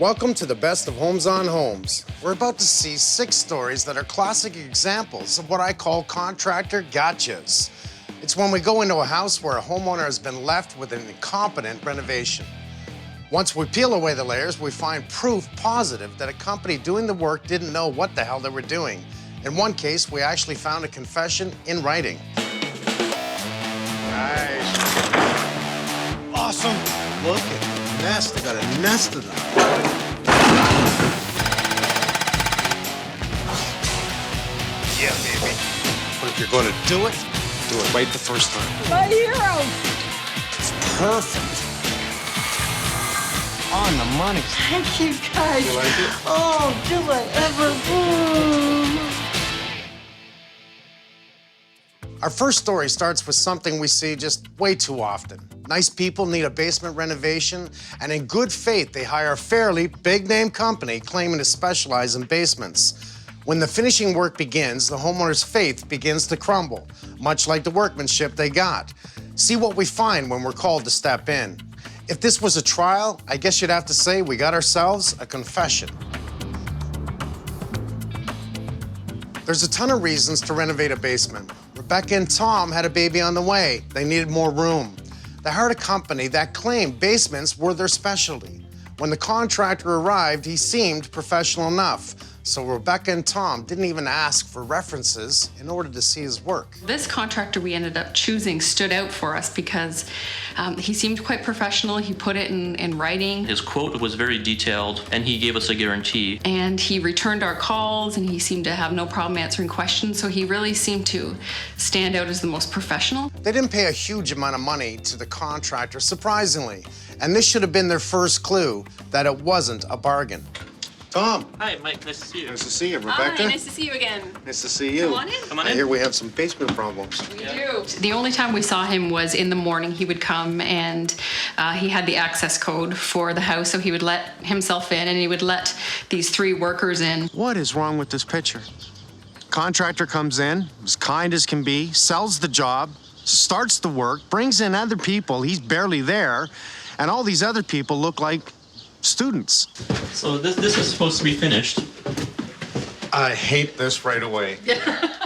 Welcome to the best of Homes on Homes. We're about to see 6 stories that are classic examples of what I call contractor gotchas. It's when we go into a house where a homeowner has been left with an incompetent renovation. Once we peel away the layers, we find proof positive that a company doing the work didn't know what the hell they were doing. In one case, we actually found a confession in writing. Nice. Awesome. Look at the nest. They got a nest of them. Yeah, baby. But if you're going to do it right the first time. My hero. It's perfect. On the money. Thank you, guys. You like it? Oh, do I ever? Our first story starts with something we see just way too often. Nice people need a basement renovation, and in good faith, they hire a fairly big-name company claiming to specialize in basements. When the finishing work begins, the homeowner's faith begins to crumble, much like the workmanship they got. See what we find when we're called to step in. If this was a trial, I guess you'd have to say we got ourselves a confession. There's a ton of reasons to renovate a basement. Rebecca and Tom had a baby on the way. They needed more room. They hired a company that claimed basements were their specialty. When the contractor arrived, he seemed professional enough. So Rebecca and Tom didn't even ask for references in order to see his work. This contractor we ended up choosing stood out for us because he seemed quite professional. He put it in writing. His quote was very detailed, and he gave us a guarantee. And he returned our calls, and he seemed to have no problem answering questions, so he really seemed to stand out as the most professional. They didn't pay a huge amount of money to the contractor, surprisingly. And this should have been their first clue that it wasn't a bargain. Tom. Hi, Mike. Nice to see you. Nice to see you, Rebecca. Hi, nice to see you again. Nice to see you. Come on in. Come on I in. hear we have some basement problems. We do. The only time we saw him was in the morning. He would come, and he had the access code for the house, so he would let himself in, and he would let these 3 workers in. What is wrong with this picture? Contractor comes in, as kind as can be, sells the job, starts the work, brings in other people, he's barely there, and all these other people look like students. So this is supposed to be finished, I hate this right away.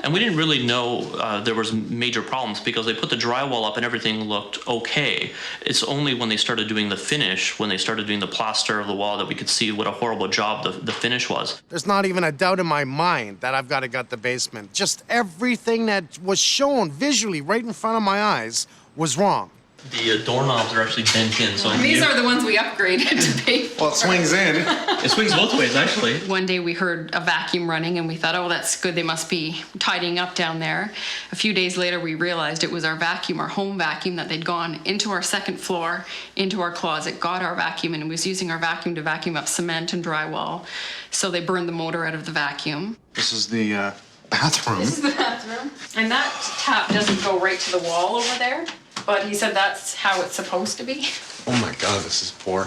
and we didn't really know there was major problems because they put the drywall up and everything looked okay. It's only when they started doing the finish, when they started doing the plaster of the wall, that we could see what a horrible job the finish was. There's not even a doubt in my mind that I've got to gut the basement. Just everything that was shown visually right in front of my eyes was wrong. The doorknobs are actually bent in, so These are the ones we upgraded to pay for. Well, it swings in. it swings both ways, actually. One day we heard a vacuum running, and we thought, oh, that's good. They must be tidying up down there. A few days later, we realized it was our vacuum, our home vacuum, that they'd gone into our second floor, into our closet, got our vacuum, and was using our vacuum to vacuum up cement and drywall. So they burned the motor out of the vacuum. This is the bathroom. This is the bathroom. And that tap doesn't go right to the wall over there, but he said that's how it's supposed to be. Oh my God, this is poor.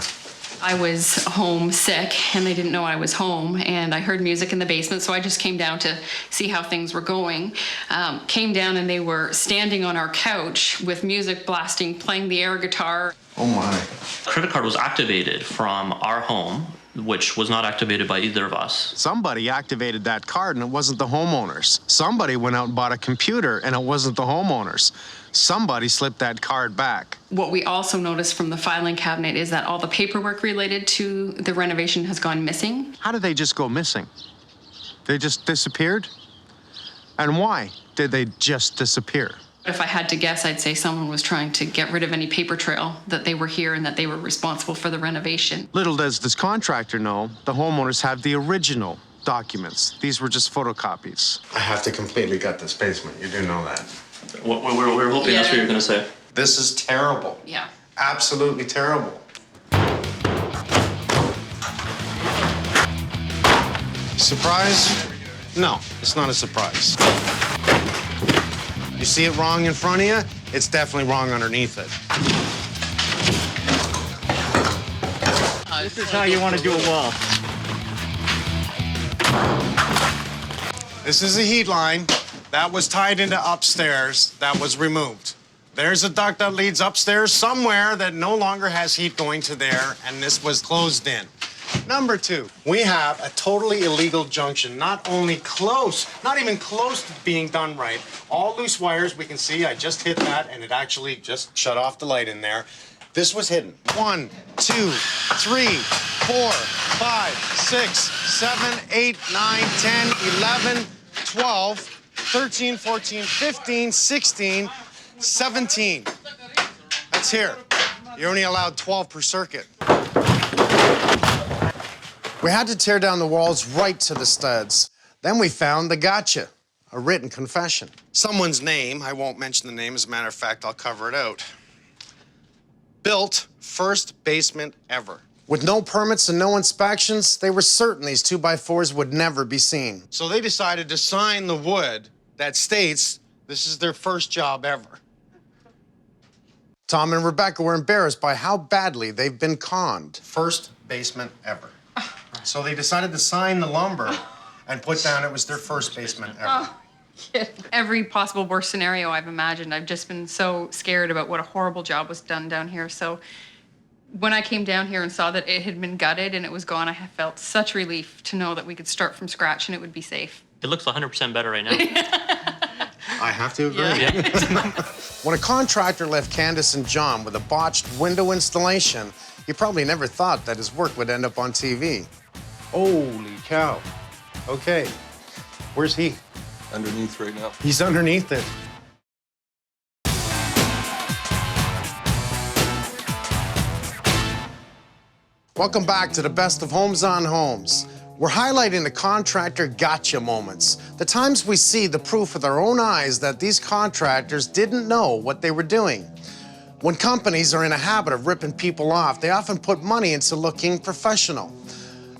I was home sick, and they didn't know I was home, and I heard music in the basement, so I just came down to see how things were going. Came down, and they were standing on our couch with music blasting, playing the air guitar. Oh my. Credit card was activated from our home, which was not activated by either of us. Somebody activated that card and it wasn't the homeowners. Somebody went out and bought a computer and it wasn't the homeowners. Somebody slipped that card back. What we also noticed from the filing cabinet is that all the paperwork related to the renovation has gone missing. How did they just go missing? They just disappeared? And why did they just disappear? If I had to guess, I'd say someone was trying to get rid of any paper trail that they were here and that they were responsible for the renovation. Little does this contractor know, the homeowners have the original documents. These were just photocopies. I have to completely gut this basement. You do know that. We're hoping that's what you're going to say. This is terrible. Yeah. Absolutely terrible. Surprise? No, it's not a surprise. You see it wrong in front of you? It's definitely wrong underneath it. This is how you want to do a wall. This is a heat line that was tied into upstairs that was removed. There's a duct that leads upstairs somewhere that no longer has heat going to there, and this was closed in. Number 2, we have a totally illegal junction, not only close, not even close to being done right. All loose wires, we can see, I just hit that and it actually just shut off the light in there. This was hidden. 1, 2, 3, 4, 5, 6, 7, 8, 9, 10, 11, 12, 13, 14, 15, 16, 17. That's here. You're only allowed 12 per circuit. We had to tear down the walls right to the studs. Then we found the gotcha, a written confession. Someone's name, I won't mention the name, as a matter of fact, I'll cover it out. Built first basement ever. With no permits and no inspections, they were certain these 2x4s would never be seen. So they decided to sign the wood that states this is their first job ever. Tom and Rebecca were embarrassed by how badly they've been conned. First basement ever. So they decided to sign the lumber and put down it was their first basement ever. Every possible worst scenario I've imagined. I've just been so scared about what a horrible job was done down here. So when I came down here and saw that it had been gutted and it was gone, I felt such relief to know that we could start from scratch and it would be safe. It looks 100% better right now. I have to agree. Yeah. When a contractor left Candace and John with a botched window installation, he probably never thought that his work would end up on TV. Holy cow. Okay, where's he? Underneath right now. He's underneath it. Welcome back to the best of Homes on Homes. We're highlighting the contractor gotcha moments, the times we see the proof with our own eyes that these contractors didn't know what they were doing. When companies are in a habit of ripping people off, they often put money into looking professional.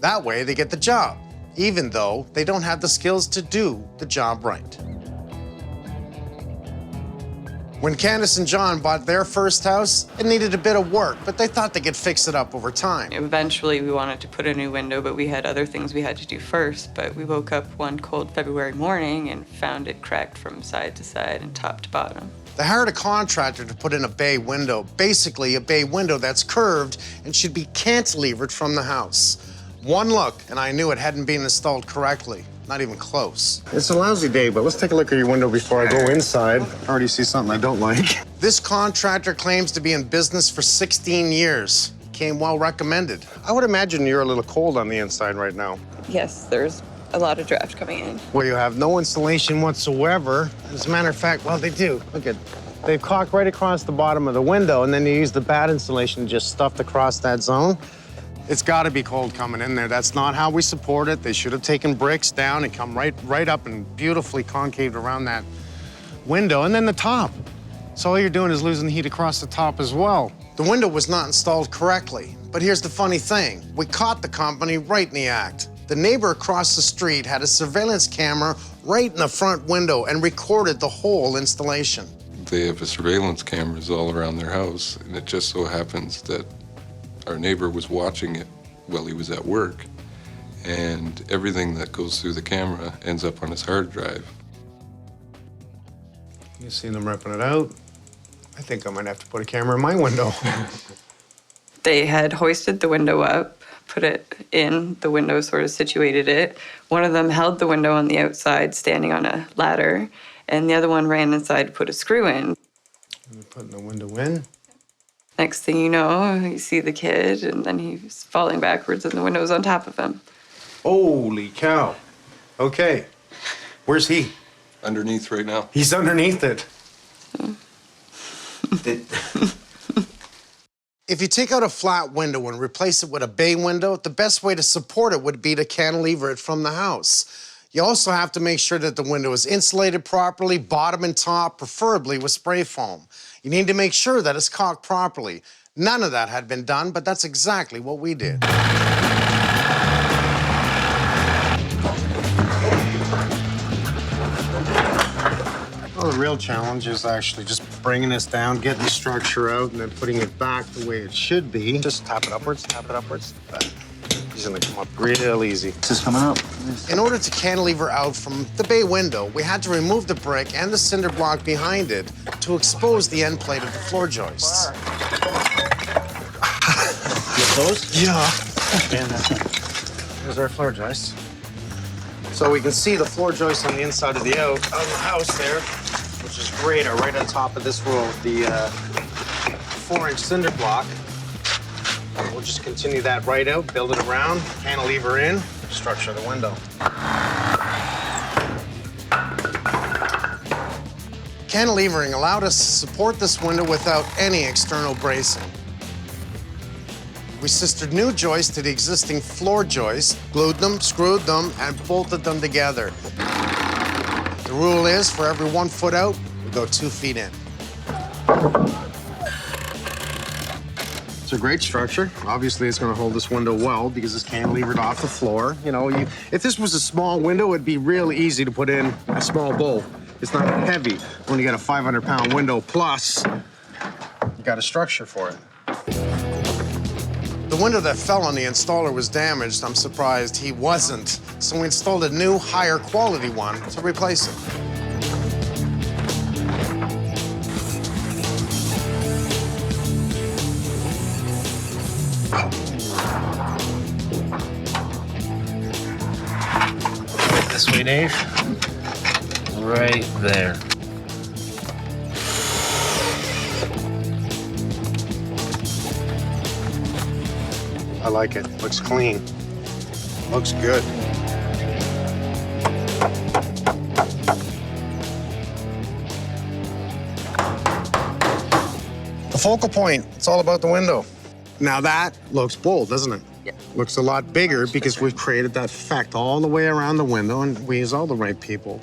That way they get the job, even though they don't have the skills to do the job right. When Candace and John bought their first house, it needed a bit of work, but they thought they could fix it up over time. Eventually, we wanted to put a new window, but we had other things we had to do first. But we woke up one cold February morning and found it cracked from side to side and top to bottom. They hired a contractor to put in a bay window, basically a bay window that's curved and should be cantilevered from the house. One look, and I knew it hadn't been installed correctly. Not even close. It's a lousy day, but let's take a look at your window before I go inside. I already see something I don't like. This contractor claims to be in business for 16 years. Came well recommended. I would imagine you're a little cold on the inside right now. Yes, there's a lot of draft coming in. Where you have no insulation whatsoever. As a matter of fact, well, they do. Look at, they've caulked right across the bottom of the window, and then you use the bad insulation just stuffed across that zone. It's got to be cold coming in there. That's not how we support it. They should have taken bricks down and come right up and beautifully concaved around that window. And then the top. So all you're doing is losing heat across the top as well. The window was not installed correctly. But here's the funny thing. We caught the company right in the act. The neighbor across the street had a surveillance camera right in the front window and recorded the whole installation. They have surveillance cameras all around their house, and it just so happens that our neighbor was watching it while he was at work, and everything that goes through the camera ends up on his hard drive. You seen them ripping it out? I think I might have to put a camera in my window. They had hoisted the window up, put it in, the window sort of situated it. One of them held the window on the outside, standing on a ladder, and the other one ran inside to put a screw in. We're putting the window in. Next thing you know, you see the kid, and then he's falling backwards, and the window's on top of him. Holy cow. Okay, where's he? Underneath right now. He's underneath it. If you take out a flat window and replace it with a bay window, the best way to support it would be to cantilever it from the house. You also have to make sure that the window is insulated properly, bottom and top, preferably with spray foam. You need to make sure that it's caulked properly. None of that had been done, but that's exactly what we did. Well, the real challenge is actually just bringing this down, getting the structure out, and then putting it back the way it should be. Just tap it upwards, tap it upwards. He's gonna come up real easy. This is coming up. In order to cantilever out from the bay window, we had to remove the brick and the cinder block behind it to expose the end plate of the floor joists. You close? Yeah. Here's our floor joist. So we can see the floor joist on the inside of the house there, which is great. Right on top of this row, the 4-inch cinder block. We'll just continue that right out, build it around, cantilever in, structure the window. Cantilevering allowed us to support this window without any external bracing. We sistered new joists to the existing floor joists, glued them, screwed them, and bolted them together. The rule is, for every 1 foot out, we go 2 feet in. It's a great structure. Obviously, it's going to hold this window well because it's cantilevered off the floor. You know, if this was a small window, it'd be real easy to put in a small bowl. It's not heavy. When you got a 500-pound window plus, you got a structure for it. The window that fell on the installer was damaged. I'm surprised he wasn't. So we installed a new, higher quality one to replace it. This way, Dave. Right there. I like it. Looks clean. Looks good. The focal point, it's all about the window. Now that looks bold, doesn't it? Yeah. Looks a lot bigger because we've created that effect all the way around the window, and we use all the right people.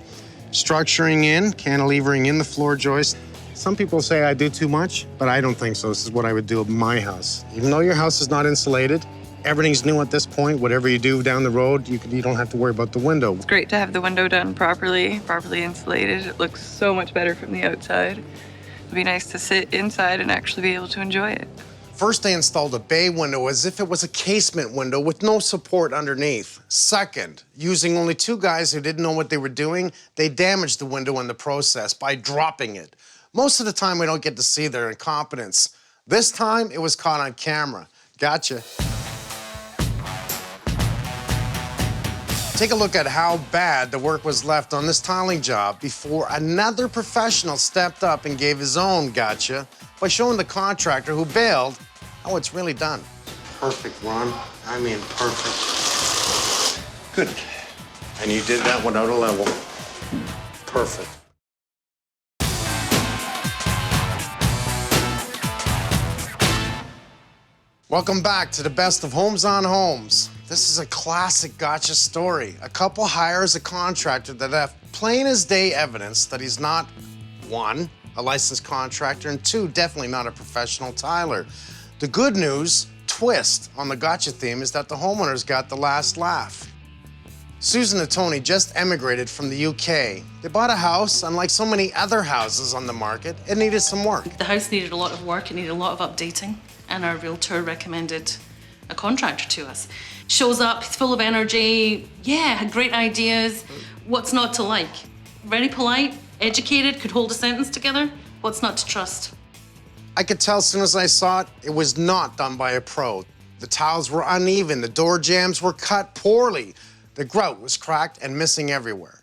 Structuring in, cantilevering in the floor joist. Some people say I do too much, but I don't think so. This is what I would do at my house. Even though your house is not insulated, everything's new at this point. Whatever you do down the road, you don't have to worry about the window. It's great to have the window done properly insulated. It looks so much better from the outside. It'd be nice to sit inside and actually be able to enjoy it. First, they installed a bay window as if it was a casement window with no support underneath. Second, using only 2 guys who didn't know what they were doing, they damaged the window in the process by dropping it. Most of the time, we don't get to see their incompetence. This time, it was caught on camera. Gotcha. Take a look at how bad the work was left on this tiling job before another professional stepped up and gave his own gotcha by showing the contractor who bailed how it's really done. Perfect, Ron. I mean, perfect. Good. And you did that without a level. Perfect. Welcome back to the best of Homes on Homes. This is a classic gotcha story. A couple hires a contractor that have plain as day evidence that he's not, 1, a licensed contractor, and 2, definitely not a professional tiler. The good news, twist on the gotcha theme, is that the homeowners got the last laugh. Susan and Tony just emigrated from the UK. They bought a house, and like so many other houses on the market, it needed some work. The house needed a lot of work, it needed a lot of updating, and our realtor recommended a contractor to us. Shows up, he's full of energy, yeah, had great ideas. What's not to like? Very polite, educated, could hold a sentence together. What's not to trust? I could tell as soon as I saw it, it was not done by a pro. The tiles were uneven, the door jambs were cut poorly. The grout was cracked and missing everywhere.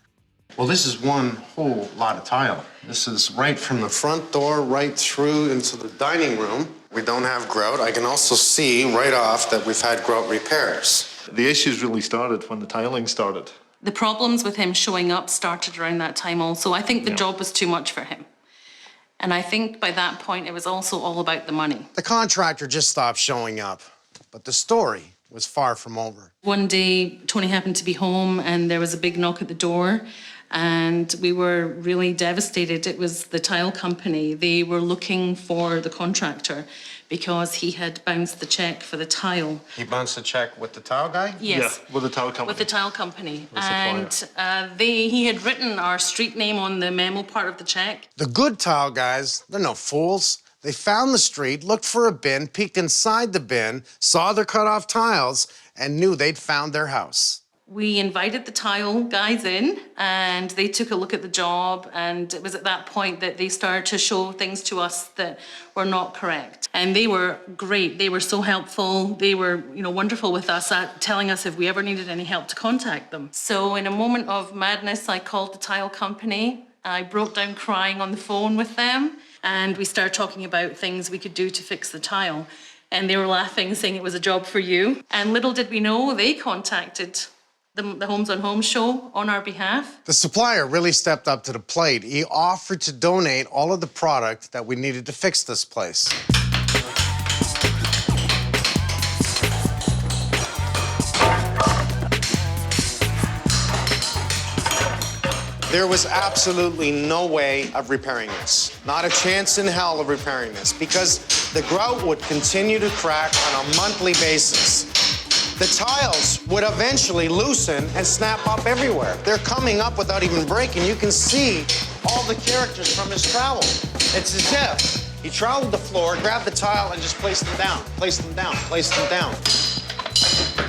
Well, this is one whole lot of tile. This is right from the front door right through into the dining room. We don't have grout. I can also see right off that we've had grout repairs. The issues really started when the tiling started. The problems with him showing up started around that time also. I think the job was too much for him. And I think by that point, it was also all about the money. The contractor just stopped showing up, but the story was far from over. One day, Tony happened to be home and there was a big knock at the door and we were really devastated. It was the tile company. They were looking for the contractor because he had bounced the check for the tile. He bounced the check with the tile guy? Yes. Yeah, with the tile company. With the tile company. The supplier. And he had written our street name on the memo part of the check. The good tile guys, they're no fools. They found the street, looked for a bin, peeked inside the bin, saw their cut-off tiles, and knew they'd found their house. We invited the tile guys in and they took a look at the job, and it was at that point that they started to show things to us that were not correct. And they were great. They were so helpful. They were, wonderful with us at telling us if we ever needed any help to contact them. So in a moment of madness, I called the tile company. I broke down crying on the phone with them, and we started talking about things we could do to fix the tile. And they were laughing, saying it was a job for you. And little did we know, they contacted the Homes on Homes show on our behalf. The supplier really stepped up to the plate. He offered to donate all of the product that we needed to fix this place. There was absolutely no way of repairing this. Not a chance in hell of repairing this, because the grout would continue to crack on a monthly basis. The tiles would eventually loosen and snap up everywhere. They're coming up without even breaking. You can see all the characters from his trowel. It's as if he troweled the floor, grabbed the tile, and just placed them down, placed them down, placed them down.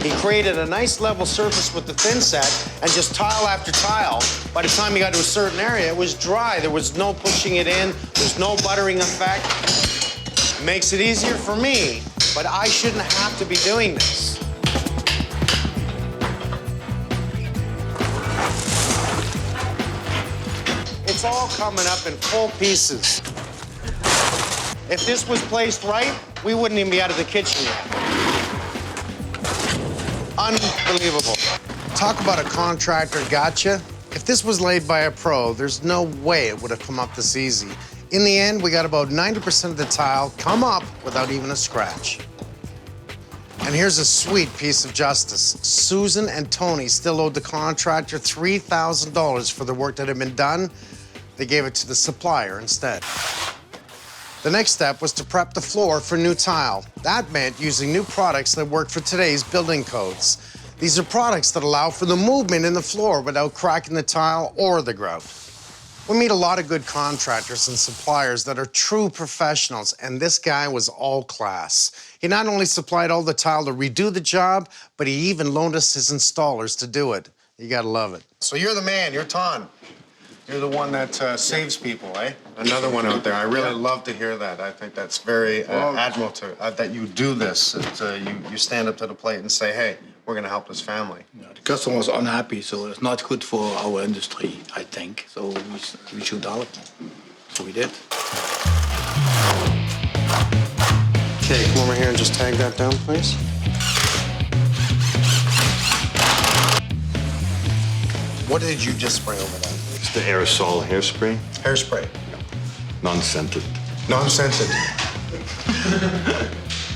He created a nice level surface with the thin set, and just tile after tile. By the time he got to a certain area, it was dry. There was no pushing it in. There's no buttering effect. Makes it easier for me, but I shouldn't have to be doing this. It's all coming up in full pieces. If this was placed right, we wouldn't even be out of the kitchen yet. Unbelievable. Talk about a contractor gotcha. If this was laid by a pro, there's no way it would have come up this easy. In the end, we got about 90% of the tile come up without even a scratch. And here's a sweet piece of justice. Susan and Tony still owed the contractor $3,000 for the work that had been done. They gave it to the supplier instead. The next step was to prep the floor for new tile. That meant using new products that work for today's building codes. These are products that allow for the movement in the floor without cracking the tile or the grout. We meet a lot of good contractors and suppliers that are true professionals, and this guy was all class. He not only supplied all the tile to redo the job, but he even loaned us his installers to do it. You gotta love it. So you're the man, you're Ton. You're the one that saves people, eh? Another one out there. I really love to hear that. I think that's very admirable that you do this. That, you stand up to the plate and say, hey, we're gonna help this family. Yeah, the customer was unhappy, so it's not good for our industry, I think. So we should help. So we did. Okay, come over here and just tag that down, please. What did you just spray over that? It's the aerosol hairspray. Hairspray. Non-scented. Non-scented.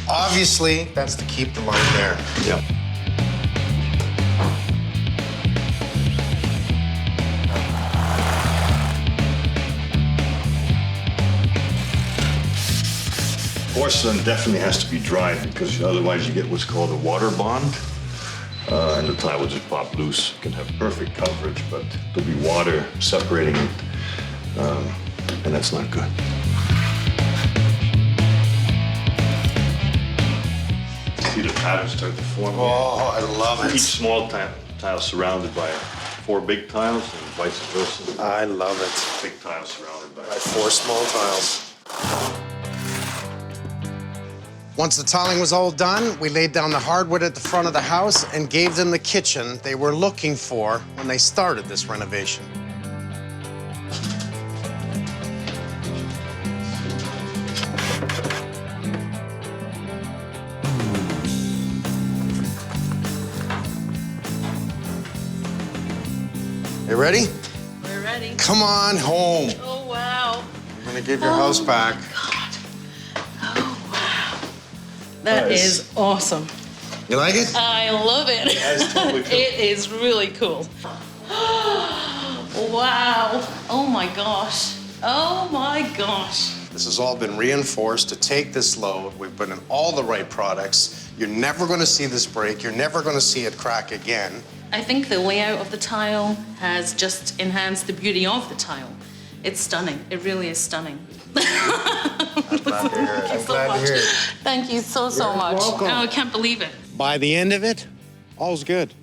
Obviously, that's to keep the line there. Yeah. Porcelain definitely has to be dried because otherwise you get what's called a water bond. And the tile will just pop loose. You can have perfect coverage, but there'll be water separating it, and that's not good. See the patterns start to form. Oh, I love it. Each small tile surrounded by 4 big tiles, and vice versa. I love it. Big tile surrounded by 4 small tiles. Once the tiling was all done, we laid down the hardwood at the front of the house and gave them the kitchen they were looking for when they started this renovation. You ready? We're ready. Come on home. Oh, wow. I'm gonna give your house back. That is awesome. You like it? I love it. That's totally cool. It is really cool. Wow. Oh my gosh. Oh my gosh. This has all been reinforced to take this load. We've put in all the right products. You're never gonna see this break. You're never gonna see it crack again. I think the layout of the tile has just enhanced the beauty of the tile. It's stunning. It really is stunning. I'm glad to hear it. I'm glad to hear it. Thank you so much. welcome. Oh, I can't believe it. By the end of it, all's good.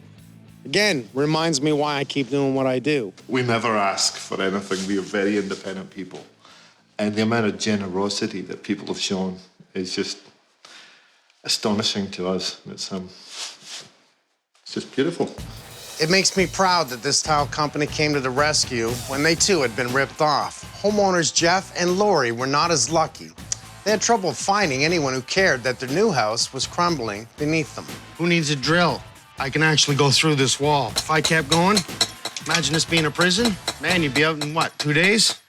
Again, reminds me why I keep doing what I do. We never ask for anything. We are very independent people. And the amount of generosity that people have shown is just astonishing to us. It's just beautiful. It makes me proud that this tile company came to the rescue when they too had been ripped off. Homeowners Jeff and Lori were not as lucky. They had trouble finding anyone who cared that their new house was crumbling beneath them. Who needs a drill? I can actually go through this wall. If I kept going, imagine this being a prison. Man, you'd be out in what, 2 days?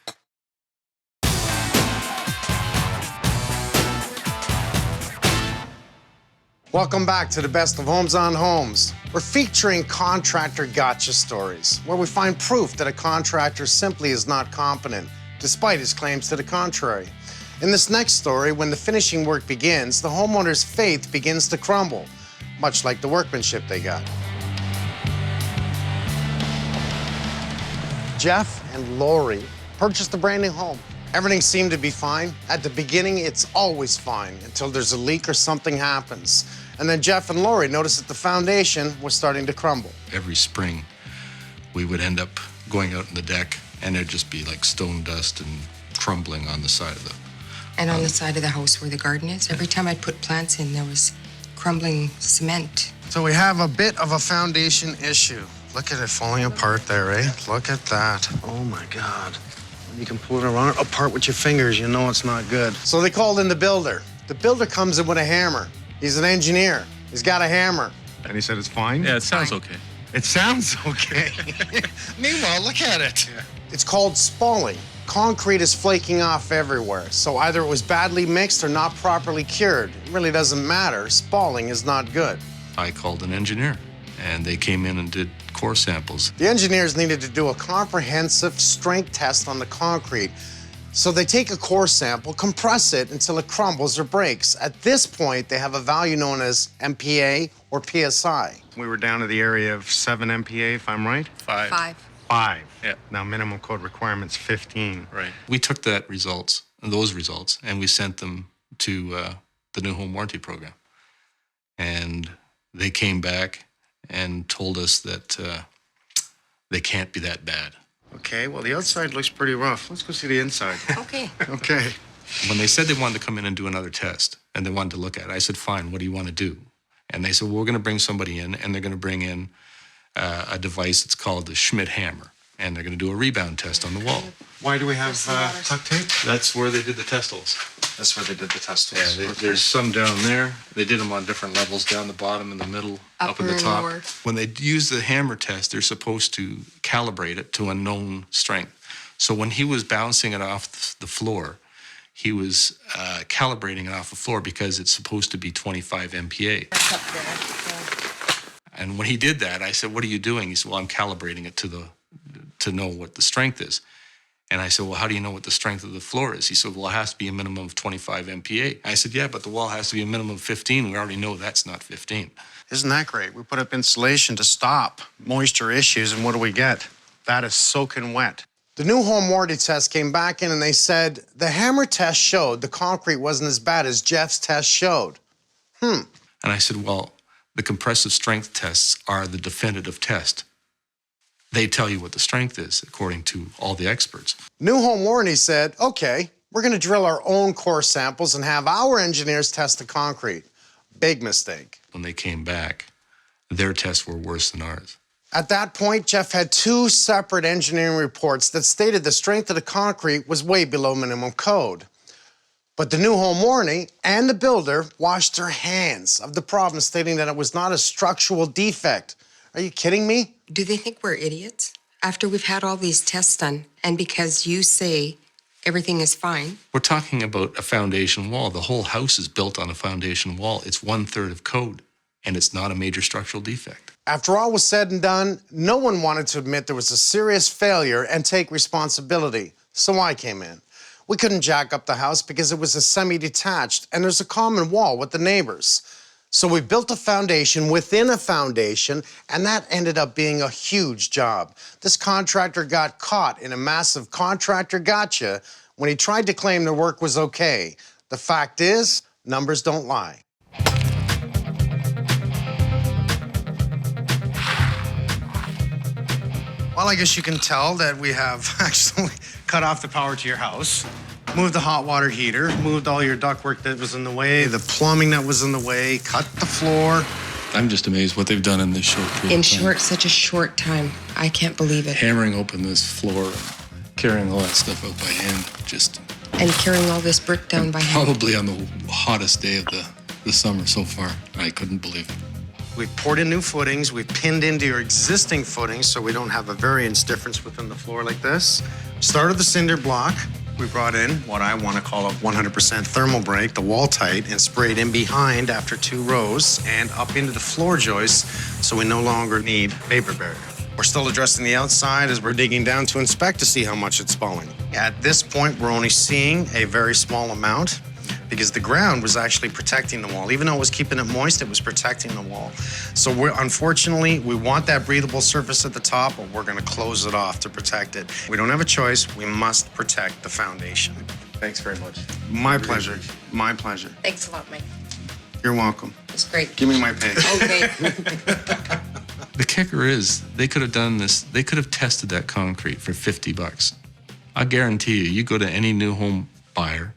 Welcome back to the best of Homes on Homes. We're featuring contractor gotcha stories, where we find proof that a contractor simply is not competent, despite his claims to the contrary. In this next story, when the finishing work begins, the homeowner's faith begins to crumble, much like the workmanship they got. Jeff and Lori purchased a brand new home. Everything seemed to be fine. At the beginning, it's always fine until there's a leak or something happens. And then Jeff and Lori noticed that the foundation was starting to crumble. Every spring, we would end up going out on the deck, and there'd just be like stone dust and crumbling on the side of the... And on the side of the house where the garden is, every time I'd put plants in, there was crumbling cement. So we have a bit of a foundation issue. Look at it falling apart there, eh? Look at that. Oh, my God. You can pull it around apart with your fingers, you know it's not good. So they called in the builder. The builder comes in with a hammer. He's an engineer. He's got a hammer. And he said it's fine? Yeah, it sounds okay. It sounds okay. Meanwhile, look at it. Yeah. It's called spalling. Concrete is flaking off everywhere. So either it was badly mixed or not properly cured. It really doesn't matter. Spalling is not good. I called an engineer, and they came in and did core samples. The engineers needed to do a comprehensive strength test on the concrete. So they take a core sample, compress it until it crumbles or breaks. At this point, they have a value known as MPa or PSI. We were down to the area of 7 MPa, if I'm right? 5. 5. Yeah. Now, minimum code requirement's 15. Right. We took those results, and we sent them to the new home warranty program. And they came back and told us that they can't be that bad. Okay, well, the outside looks pretty rough. Let's go see the inside. Okay. Okay. When they said they wanted to come in and do another test, and they wanted to look at it, I said, fine, what do you want to do? And they said, well, we're going to bring somebody in, and they're going to bring in a device that's called the Schmidt hammer, and they're going to do a rebound test on the wall. Why do we have duct tape? That's where they did the test holes. That's where they did the test holes. Yeah, there's some down there. They did them on different levels, down the bottom, in the middle, up at the and top. lower. When they use the hammer test, they're supposed to calibrate it to a known strength. So when he was bouncing it off the floor, he was calibrating it off the floor because it's supposed to be 25 MPa. And when he did that, I said, what are you doing? He said, well, I'm calibrating it to know what the strength is. And I said, well, how do you know what the strength of the floor is? He said, well, it has to be a minimum of 25 MPa. I said, yeah, but the wall has to be a minimum of 15. We already know that's not 15. Isn't that great? We put up insulation to stop moisture issues, and what do we get? That is soaking wet. The new home warranty test came back in, and they said the hammer test showed the concrete wasn't as bad as Jeff's test showed. And I said, well, the compressive strength tests are the definitive test. They tell you what the strength is, according to all the experts. New home warranty said, okay, we're going to drill our own core samples and have our engineers test the concrete. Big mistake. When they came back, their tests were worse than ours. At that point, Jeff had 2 separate engineering reports that stated the strength of the concrete was way below minimum code. But the new home warranty and the builder washed their hands of the problem, stating that it was not a structural defect. Are you kidding me? Do they think we're idiots? After we've had all these tests done, and because you say everything is fine? We're talking about a foundation wall. The whole house is built on a foundation wall. It's 1/3 of code, and it's not a major structural defect. After all was said and done, no one wanted to admit there was a serious failure and take responsibility. So I came in. We couldn't jack up the house because it was a semi-detached, and there's a common wall with the neighbors. So we built a foundation within a foundation, and that ended up being a huge job. This contractor got caught in a massive contractor gotcha when he tried to claim the work was okay. The fact is, numbers don't lie. Well, I guess you can tell that we have actually cut off the power to your house, moved the hot water heater, moved all your ductwork that was in the way, the plumbing that was in the way, cut the floor. I'm just amazed what they've done in this short period of time. Such a short time. I can't believe it. Hammering open this floor, carrying all that stuff out by hand, And carrying all this brick down by hand. probably on the hottest day of the summer so far. I couldn't believe it. We've poured in new footings. We've pinned into your existing footings so we don't have a variance difference within the floor like this. Started the cinder block. We brought in what I want to call a 100% thermal break, the wall tight, and sprayed in behind after 2 rows and up into the floor joists so we no longer need vapor barrier. We're still addressing the outside as we're digging down to inspect to see how much it's falling. At this point, we're only seeing a very small amount because the ground was actually protecting the wall. Even though it was keeping it moist, it was protecting the wall. So unfortunately, we want that breathable surface at the top, but we're gonna close it off to protect it. We don't have a choice. We must protect the foundation. Thanks very much. My pleasure. My pleasure. Thanks a lot, Mike. You're welcome. It's great. Give me my pay. Okay. The kicker is they could have done this. They could have tested that concrete for $50. I guarantee you go to any new home buyer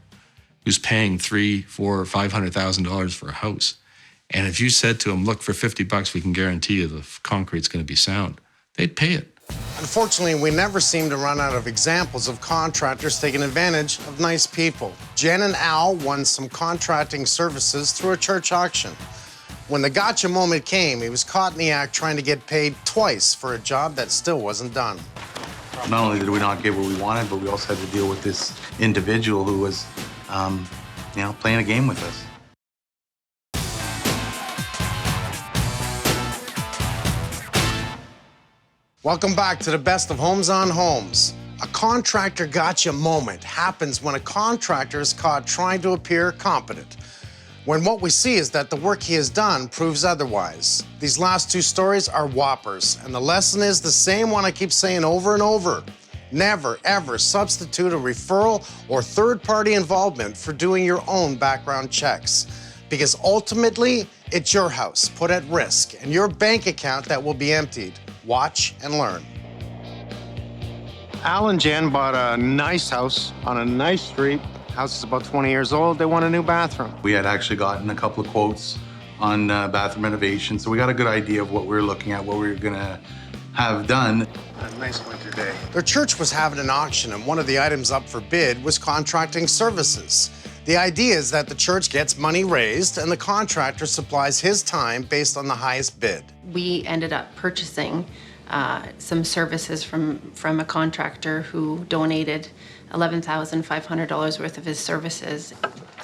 who's paying $300,000, $400,000, $500,000 for a house, and if you said to them, "Look, for $50, we can guarantee you the concrete's going to be sound," they'd pay it. Unfortunately, we never seem to run out of examples of contractors taking advantage of nice people. Jen and Al won some contracting services through a church auction. When the gotcha moment came, he was caught in the act trying to get paid twice for a job that still wasn't done. Not only did we not get what we wanted, but we also had to deal with this individual who was, playing a game with us. Welcome back to the best of Homes on Homes. A contractor gotcha moment happens when a contractor is caught trying to appear competent, when what we see is that the work he has done proves otherwise. These last 2 stories are whoppers, and the lesson is the same one I keep saying over and over. Never, ever substitute a referral or third-party involvement for doing your own background checks, because ultimately, it's your house put at risk and your bank account that will be emptied. Watch and learn. Al and Jen bought a nice house on a nice street. House is about 20 years old. They want a new bathroom. We had actually gotten a couple of quotes on bathroom renovation, so we got a good idea of what we were looking at, what we were gonna have done. A nice winter day. Their church was having an auction, and one of the items up for bid was contracting services. The idea is that the church gets money raised, and the contractor supplies his time based on the highest bid. We ended up purchasing some services from a contractor who donated $11,500 worth of his services.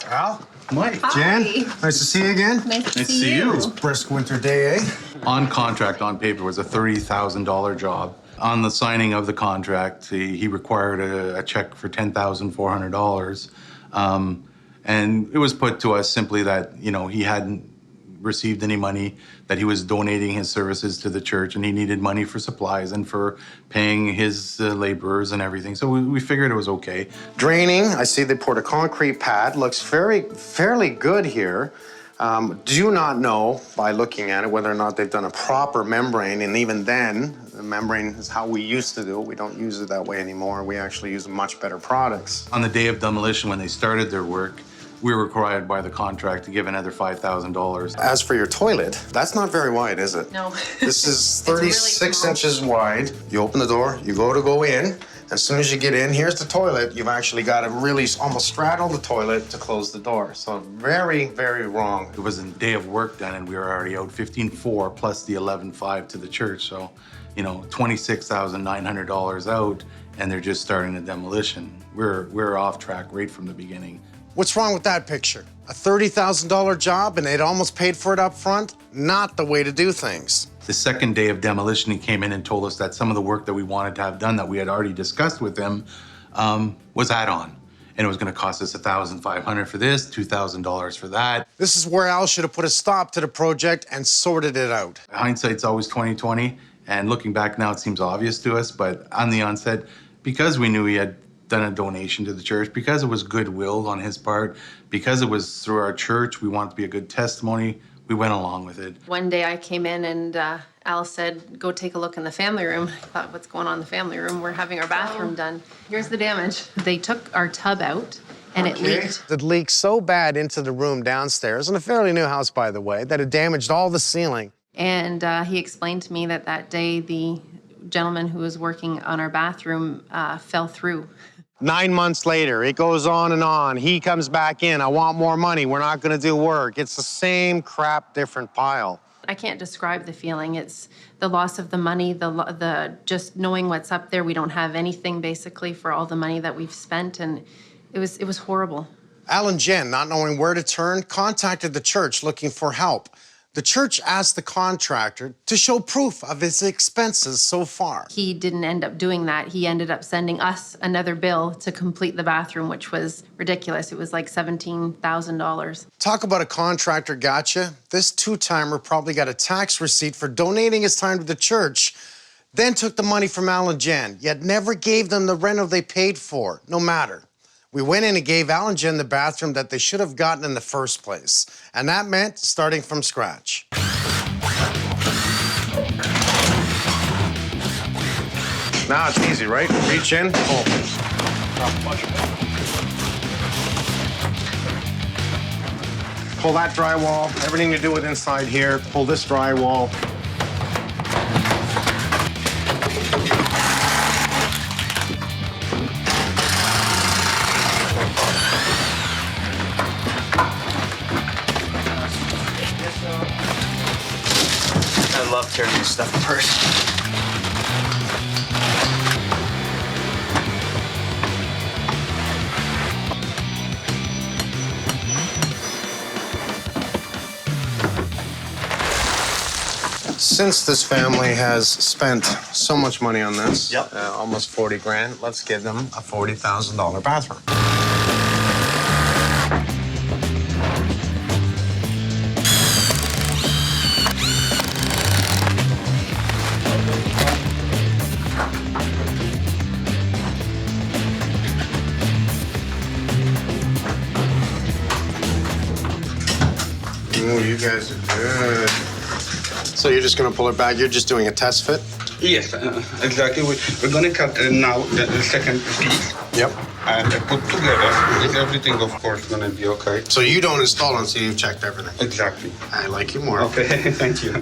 Al? Mike. Jen? Nice to see you again. Nice to see you. It's a brisk winter day, eh? On contract, on paper, was a $30,000 job. On the signing of the contract, he required a check for $10,400. And it was put to us simply that, he hadn't received any money, that he was donating his services to the church, and he needed money for supplies and for paying his laborers and everything. So we figured it was okay. Draining, I see they poured a concrete pad. Looks fairly good here. Do not know by looking at it whether or not they've done a proper membrane, and even then, the membrane is how we used to do it. We don't use it that way anymore. We actually use much better products. On the day of demolition, when they started their work, we were required by the contract to give another $5,000. As for your toilet, that's not very wide, is it? No. This is 36 inches wide. You open the door, you go in. As soon as you get in, here's the toilet. You've actually got to really almost straddle the toilet to close the door. So very, very wrong. It was a day of work done, and we were already out $15,400 plus the $11,500 to the church. So, $26,900 out, and they're just starting a demolition. We're off track right from the beginning. What's wrong with that picture? A $30,000 job and they'd almost paid for it up front? Not the way to do things. The second day of demolition, he came in and told us that some of the work that we wanted to have done that we had already discussed with him was add-on. And it was going to cost us $1,500 for this, $2,000 for that. This is where Al should have put a stop to the project and sorted it out. Hindsight's always 20/20, and looking back now, it seems obvious to us. But on the onset, because we knew he had done a donation to the church, because it was goodwill on his part, because it was through our church, we wanted to be a good testimony. we went along with it. One day I came in and Al said, go take a look in the family room. I thought, what's going on in the family room? We're having our bathroom done. Here's the damage. They took our tub out and it leaked. It leaked so bad into the room downstairs, in a fairly new house, by the way, that it damaged all the ceiling. And he explained to me that that day the gentleman who was working on our bathroom fell through. 9 months later, it goes on and on. He comes back in. I want more money. We're not going to do work. It's the same crap, different pile. I can't describe the feeling. It's the loss of the money, the just knowing what's up there. We don't have anything basically for all the money that we've spent, and it was horrible. Al and Jen, not knowing where to turn, contacted the church looking for help. The church asked the contractor to show proof of his expenses so far. He didn't end up doing that. He ended up sending us another bill to complete the bathroom, which was ridiculous. It was like $17,000. Talk about a contractor gotcha. This two-timer probably got a tax receipt for donating his time to the church, then took the money from Al and Jen, yet never gave them the reno they paid for, no matter. We went in and gave Al and Jen the bathroom that they should have gotten in the first place. And that meant starting from scratch. Now it's easy, right? Reach in, pull. Pull that drywall, everything to do with inside here. Pull this drywall. I love tearing this stuff apart. Since this family has spent so much money on this, Yep. almost 40 grand, let's give them a $40,000 bathroom. Oh, you guys are good. So you're just gonna pull it back? You're just doing a test fit? Yes, exactly. We're going to cut now the second piece. Yep. And put together. Is everything, of course, going to be okay? So you don't install until you've checked everything? Exactly. I like you more. Okay, thank you.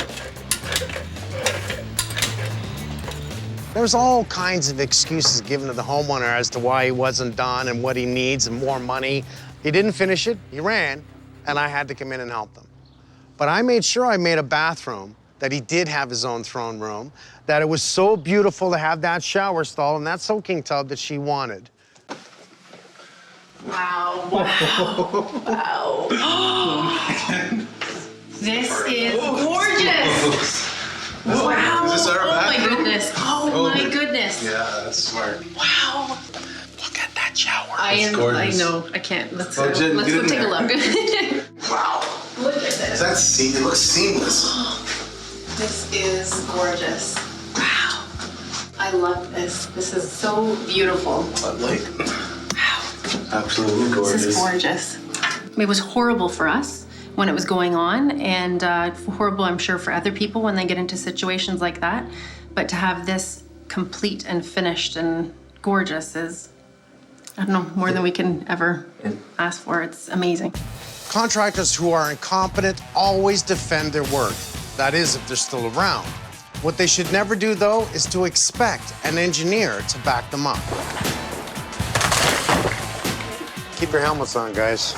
There's all kinds of excuses given to the homeowner as to why he wasn't done and what he needs and more money. He didn't finish it, he ran, and I had to come in and help them. But I made sure I made a bathroom that he did have his own throne room, that it was so beautiful to have that shower stall and that soaking tub that she wanted. Wow, wow, wow. This is gorgeous. Wow. Is this our Oh my bathroom? goodness. Oh my goodness. Yeah, that's smart. Wow. Look at that shower. I gorgeous. know. I can't. Let's Oh, Jen, let's get go in take a there. look. Wow. Look at this. It looks seamless. This is gorgeous. Wow. I love this. This is so beautiful. Like, Absolutely This is gorgeous. It was horrible for us when it was going on, and horrible, I'm sure, for other people when they get into situations like that. But to have this complete and finished and gorgeous is, I don't know, more than we can ever ask for. It's amazing. Contractors who are incompetent always defend their work. That is, if they're still around. What they should never do, though, is to expect an engineer to back them up. Keep your helmets on, guys.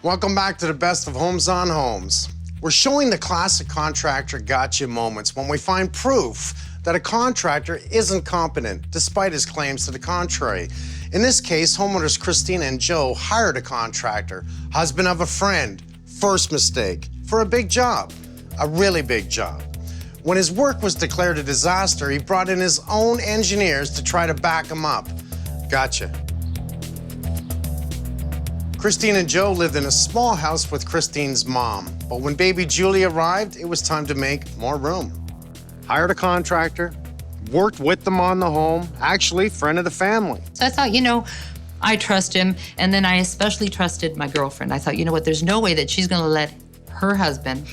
Welcome back to the best of Homes on Homes. We're showing the classic contractor gotcha moments when we find proof that a contractor isn't competent, despite his claims to the contrary. In this case, homeowners Christina and Joe hired a contractor, husband of a friend, first mistake, for a big job, a really big job. When his work was declared a disaster, he brought in his own engineers to try to back him up. Gotcha. Christine and Joe lived in a small house with Christine's mom, but when baby Julie arrived, it was time to make more room. Hired a contractor, worked with them on the home, actually friend of the family. So I thought, you know, I trust him. And then I especially trusted my girlfriend. I thought, you know what, there's no way that she's going to let her husband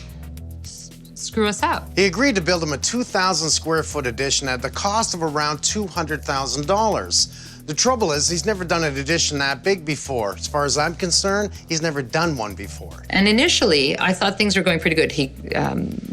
screw us up. He agreed to build him a 2,000 square foot addition at the cost of around $200,000. The trouble is, he's never done an addition that big before. As far as I'm concerned, he's never done one before. And initially, I thought things were going pretty good. He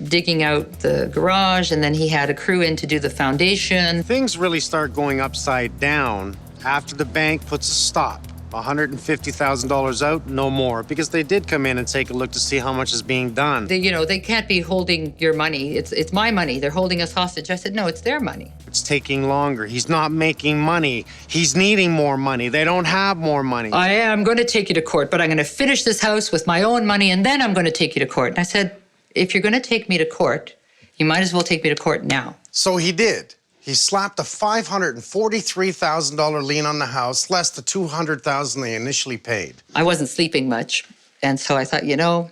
digging out the garage, and then he had a crew in to do the foundation. Things really start going upside down after the bank puts a stop. $150,000 out, no more, because they did come in and take a look to see how much is being done. They can't be holding your money. It's my money. They're holding us hostage. I said, no, it's their money. It's taking longer. He's not making money. He's needing more money. They don't have more money. I am going to take you to court, but I'm going to finish this house with my own money, and then I'm going to take you to court. And I said, if you're going to take me to court, you might as well take me to court now. So he did. He slapped a $543,000 lien on the house, less the $200,000 they initially paid. I wasn't sleeping much, and so I thought, you know,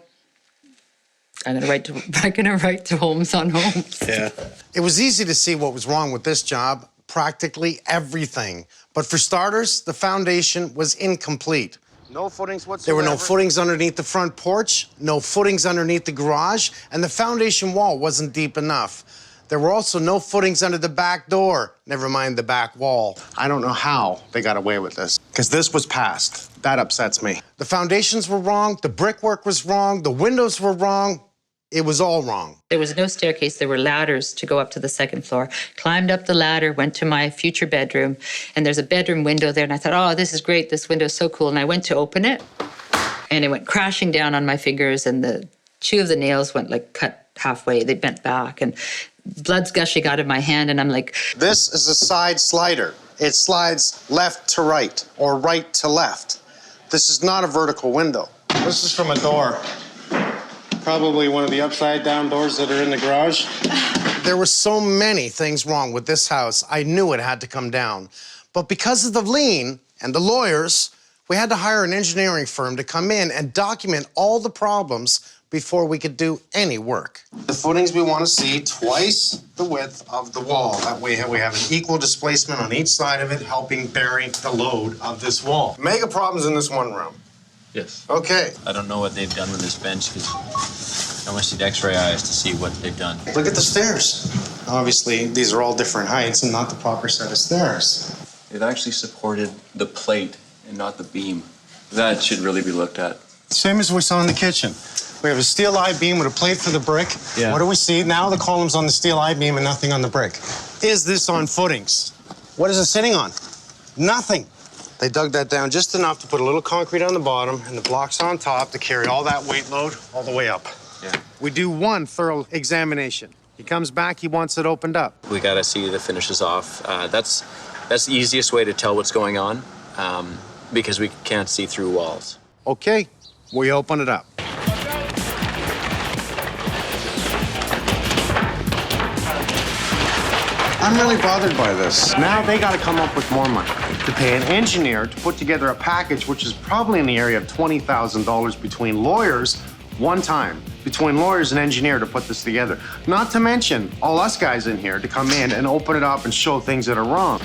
I'm gonna write to Holmes on Holmes. Yeah. It was easy to see what was wrong with this job, practically everything. But for starters, the foundation was incomplete. No footings whatsoever. There were no footings underneath the front porch, no footings underneath the garage, and the foundation wall wasn't deep enough. There were also no footings under the back door, never mind the back wall. I don't know how they got away with this, because this was passed. That upsets me. The foundations were wrong, the brickwork was wrong, the windows were wrong. It was all wrong. There was no staircase. There were ladders to go up to the second floor. Climbed up the ladder, went to my future bedroom, and there's a bedroom window there, and I thought, oh, this is great. This window's so cool. And I went to open it, and it went crashing down on my fingers, and the two of the nails went like cut halfway. They bent back, and blood's gushing out of my hand, and I'm like... This is a side slider. It slides left to right, or right to left. This is not a vertical window. This is from a door. Probably one of the upside-down doors that are in the garage. There were so many things wrong with this house, I knew it had to come down. But because of the lien and the lawyers, we had to hire an engineering firm to come in and document all the problems before we could do any work. The footings we want to see twice the width of the wall. That way we have an equal displacement on each side of it, helping bury the load of this wall. Mega problems in this one room. Yes. Okay. I don't know what they've done with this bench because I almost need X-ray eyes to see what they've done. Look at the stairs. Obviously, these are all different heights and not the proper set of stairs. They've actually supported the plate and not the beam. That should really be looked at. Same as we saw in the kitchen. We have a steel I-beam with a plate for the brick. Yeah. What do we see? Now the column's on the steel I-beam and nothing on the brick. Is this on footings? What is it sitting on? Nothing. They dug that down just enough to put a little concrete on the bottom and the blocks on top to carry all that weight load all the way up. Yeah. We do one thorough examination. He comes back, he wants it opened up. We gotta see the finishes off. That's the easiest way to tell what's going on because we can't see through walls. Okay, we open it up. I'm really bothered by this. Now they got to come up with more money to pay an engineer to put together a package which is probably in the area of $20,000 between lawyers one time, between lawyers and engineer to put this together. Not to mention all us guys in here to come in and open it up and show things that are wrong.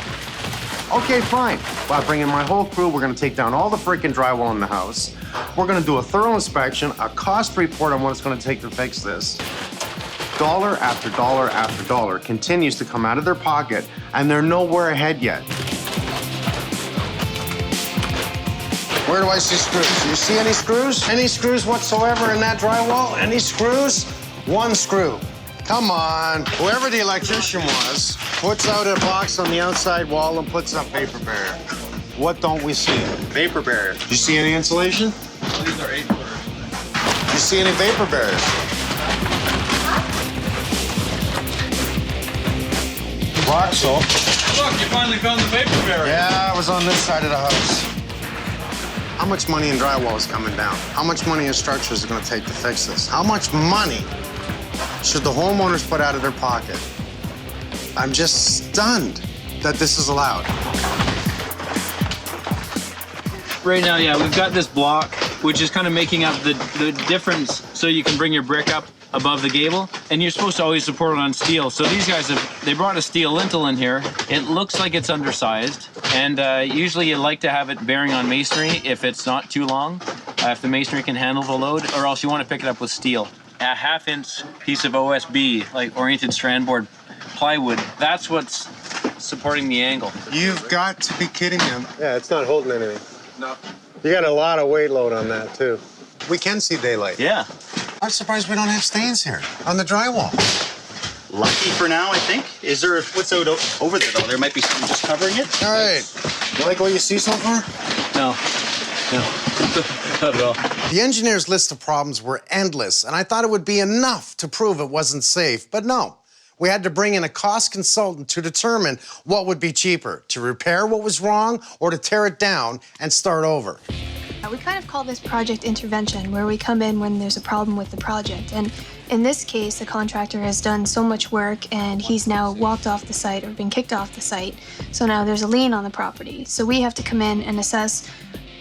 Okay, fine. Well, I bring in my whole crew. We're going to take down all the freaking drywall in the house. We're going to do a thorough inspection, a cost report on what it's going to take to fix this. Dollar after dollar after dollar continues to come out of their pocket, and they're nowhere ahead yet. Where do I see screws? Do you see any screws? Any screws whatsoever in that drywall? Any screws? One screw. Come on. Whoever the electrician was puts out a box on the outside wall and puts up vapor barrier. What don't we see? Vapor barrier. Do you see any insulation? Well, these are 8-footers. Do you see any vapor barriers? So. Look, you finally found the vapor barrier. Yeah, I was on this side of the house. How much money in drywall is coming down? How much money in structures is it going to take to fix this? How much money should the homeowners put out of their pocket? I'm just stunned that this is allowed. Right now, yeah, we've got this block, which is kind of making up the difference so you can bring your brick up above the gable, and you're supposed to always support it on steel. So these guys they brought a steel lintel in here. It looks like it's undersized, and usually you like to have it bearing on masonry if it's not too long, if the masonry can handle the load, or else you want to pick it up with steel. A 1/2-inch piece of OSB, like oriented strand board plywood, that's what's supporting the angle. You've got to be kidding him. Yeah, it's not holding anything. No. You got a lot of weight load on that, too. We can see daylight. Yeah. I'm surprised we don't have stains here on the drywall. Lucky for now, I think. Is there, what's out over there, though? There might be something just covering it? All right. You like what you see so far? No. No. Not at all. The engineer's list of problems were endless, and I thought it would be enough to prove it wasn't safe, but no. We had to bring in a cost consultant to determine what would be cheaper, to repair what was wrong or to tear it down and start over. We kind of call this project intervention, where we come in when there's a problem with the project. And in this case, the contractor has done so much work and he's now walked off the site or been kicked off the site. So now there's a lien on the property. So we have to come in and assess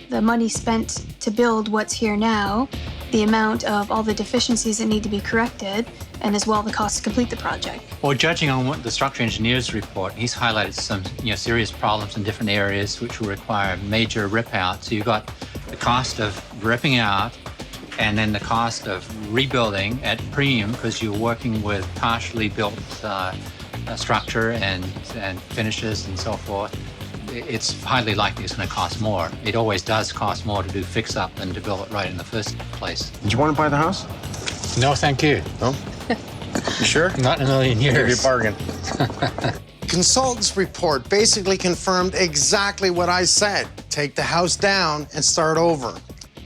the money spent to build what's here now, the amount of all the deficiencies that need to be corrected, and as well the cost to complete the project. Well, judging on what the structural engineer's report, he's highlighted some serious problems in different areas which will require major rip out. So you've got the cost of ripping out and then the cost of rebuilding at premium because you're working with partially built structure and finishes and so forth. It's highly likely it's going to cost more. It always does cost more to do fix-up than to build it right in the first place. Did you want to buy the house? No, thank you. No? You sure? Not in a million years. Give you a bargain. Consultant's report basically confirmed exactly what I said. Take the house down and start over.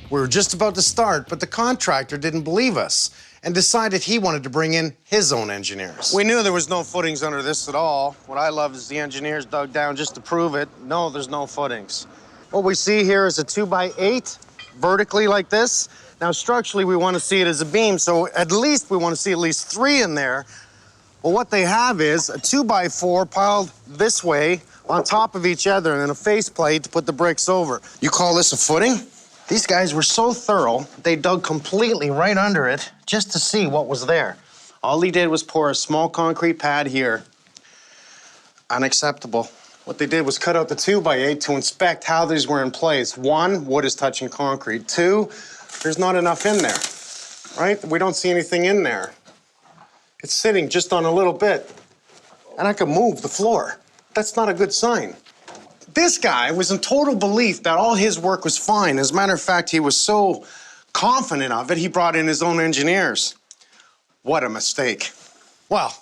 We were just about to start, but the contractor didn't believe us and decided he wanted to bring in his own engineers. We knew there was no footings under this at all. What I love is the engineers dug down just to prove it. No, there's no footings. What we see here is a 2x8, vertically like this. Now, structurally, we want to see it as a beam, so at least we want to see at least 3 in there. Well, what they have is a 2x4 piled this way on top of each other and then a faceplate to put the bricks over. You call this a footing? These guys were so thorough, they dug completely right under it just to see what was there. All he did was pour a small concrete pad here. Unacceptable. What they did was cut out the 2x8 to inspect how these were in place. 1, wood is touching concrete. 2, there's not enough in there, right? We don't see anything in there. It's sitting just on a little bit, and I could move the floor. That's not a good sign. This guy was in total belief that all his work was fine. As a matter of fact, he was so confident of it, he brought in his own engineers. What a mistake. Well,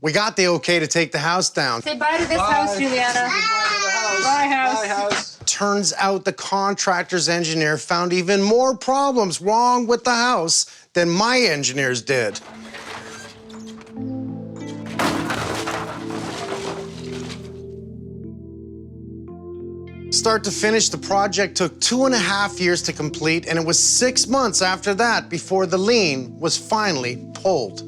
we got the okay to take the house down. Say bye to this house, Juliana. Bye, house. Bye, house. Turns out the contractor's engineer found even more problems wrong with the house than my engineers did. Start to finish, the project took 2.5 years to complete, and it was 6 months after that before the lien was finally pulled.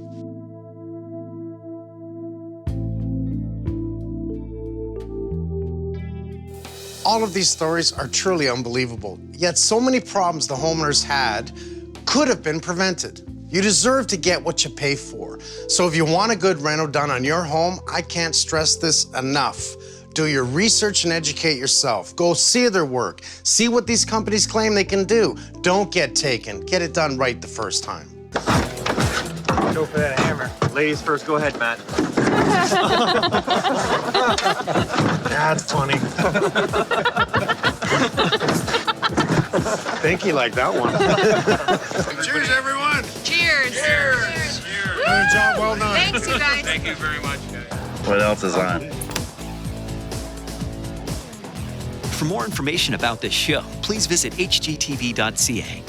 All of these stories are truly unbelievable, yet so many problems the homeowners had could have been prevented. You deserve to get what you pay for. So if you want a good reno done on your home, I can't stress this enough. Do your research and educate yourself. Go see their work. See what these companies claim they can do. Don't get taken. Get it done right the first time. Go for that hammer. Ladies first, go ahead, Matt. That's funny. I think he liked that one. Cheers, everyone. Cheers. Cheers. Good job, well done. Thanks, you guys. Thank you very much, guys. What else is on? For more information about this show, please visit hgtv.ca.